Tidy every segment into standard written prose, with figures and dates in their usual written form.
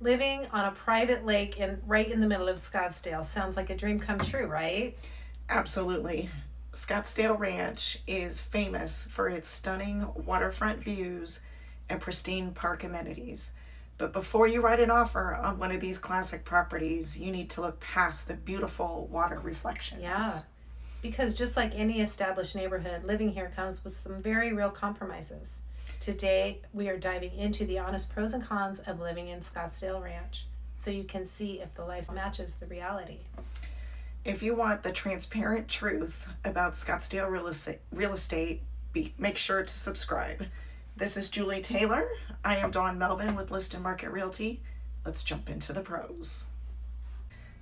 Living on a private lake right in the middle of Scottsdale sounds like a dream come true, right? Absolutely. Scottsdale Ranch is famous for its stunning waterfront views and pristine park amenities. But before you write an offer on one of these classic properties, you need to look past the beautiful water reflections. Yeah, because just like any established neighborhood, living here comes with some very real compromises. Today, we are diving into the honest pros and cons of living in Scottsdale Ranch so you can see if the life matches the reality. If you want the transparent truth about Scottsdale real estate, make sure to subscribe. This is Julie Taylor. I am Dawn Melvin with List Market Realty. Let's jump into the pros.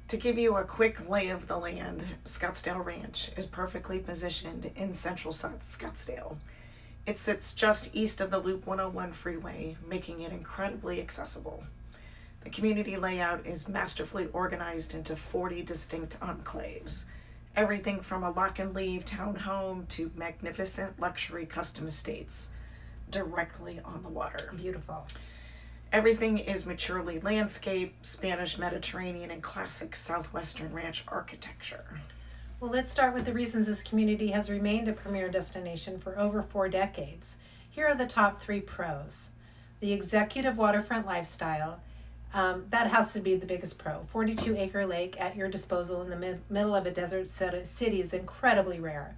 To give you a quick lay of the land, Scottsdale Ranch is perfectly positioned in Central Scottsdale. It sits just east of the Loop 101 freeway, making it incredibly accessible. The community layout is masterfully organized into 40 distinct enclaves. Everything from a lock and leave townhome to magnificent luxury custom estates directly on the water. Beautiful. Everything is maturely landscaped, Spanish Mediterranean, and classic Southwestern ranch architecture. Well, let's start with the reasons this community has remained a premier destination for over 4 decades. Here are the top 3 pros. The executive waterfront lifestyle. That has to be the biggest pro. 42-acre lake at your disposal in the middle of a desert city is incredibly rare.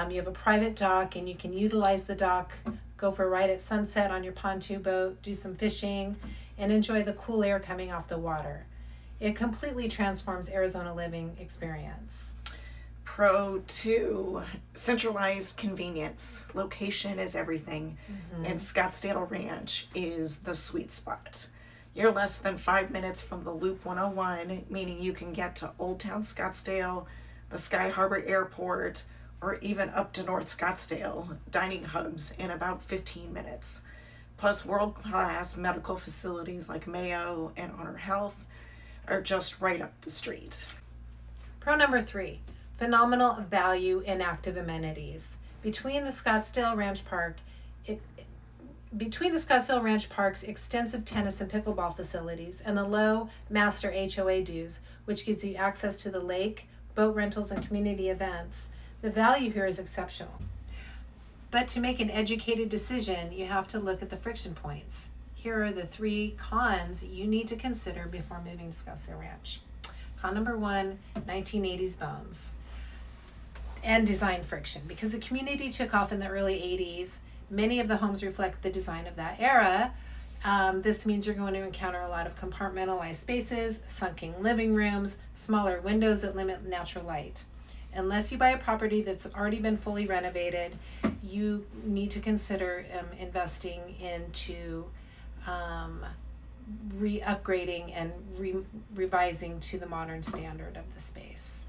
You have a private dock and you can utilize the dock, go for a ride at sunset on your pontoon boat, do some fishing, and enjoy the cool air coming off the water. It completely transforms Arizona living experience. Pro 2, centralized convenience. Location is everything, and Scottsdale Ranch is the sweet spot. You're less than 5 minutes from the Loop 101, meaning you can get to Old Town Scottsdale, the Sky Harbor Airport, or even up to North Scottsdale dining hubs in about 15 minutes. Plus, world-class medical facilities like Mayo and Honor Health are just right up the street. Pro number 3, phenomenal value in active amenities. Between the Scottsdale Ranch Park's extensive tennis and pickleball facilities and the low master HOA dues, which gives you access to the lake, boat rentals, and community events, the value here is exceptional. But to make an educated decision, you have to look at the friction points. Here are the 3 cons you need to consider before moving to Scottsdale Ranch. Con number 1, 1980s bones and design friction. Because the community took off in the early 80s, many of the homes reflect the design of that era. This means you're going to encounter a lot of compartmentalized spaces, sunken living rooms, smaller windows that limit natural light. Unless you buy a property that's already been fully renovated, you need to consider investing into upgrading and revising to the modern standard of the space.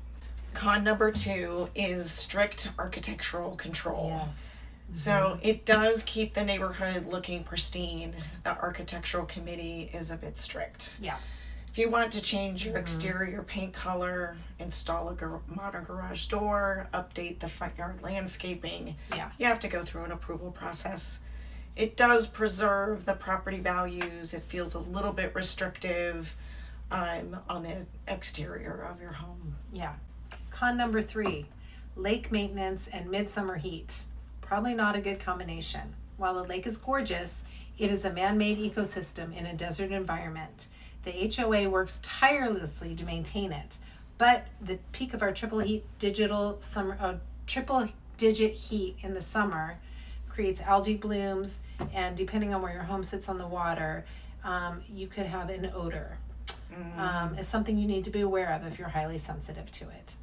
Con number 2 is strict architectural control. Yes. So it does keep the neighborhood looking pristine. The architectural committee is a bit strict. Yeah. If you want to change your exterior paint color, install a modern garage door, update the front yard landscaping, you have to go through an approval process. It does preserve the property values. It feels a little bit restrictive on the exterior of your home. Yeah. Con number 3, lake maintenance and midsummer heat. Probably not a good combination. While the lake is gorgeous, it is a man-made ecosystem in a desert environment. The HOA works tirelessly to maintain it, but the peak of our triple digit heat in the summer creates algae blooms, and depending on where your home sits on the water, you could have an odor. It's something you need to be aware of if you're highly sensitive to it.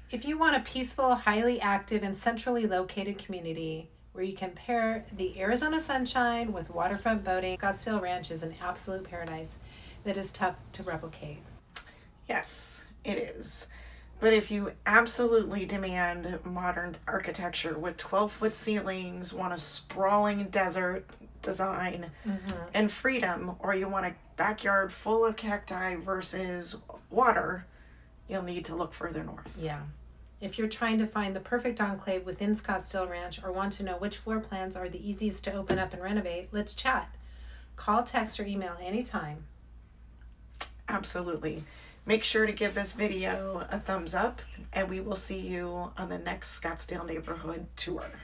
If you want a peaceful, highly active, and centrally located community where you can pair the Arizona sunshine with waterfront boating, Scottsdale Ranch is an absolute paradise that is tough to replicate. Yes, it is. But if you absolutely demand modern architecture with 12-foot ceilings, want a sprawling desert design and freedom, or you want a backyard full of cacti versus water, you'll need to look further north. Yeah. If you're trying to find the perfect enclave within Scottsdale Ranch or want to know which floor plans are the easiest to open up and renovate, let's chat. Call, text, or email anytime. Absolutely. Make sure to give this video a thumbs up, and we will see you on the next Scottsdale neighborhood tour.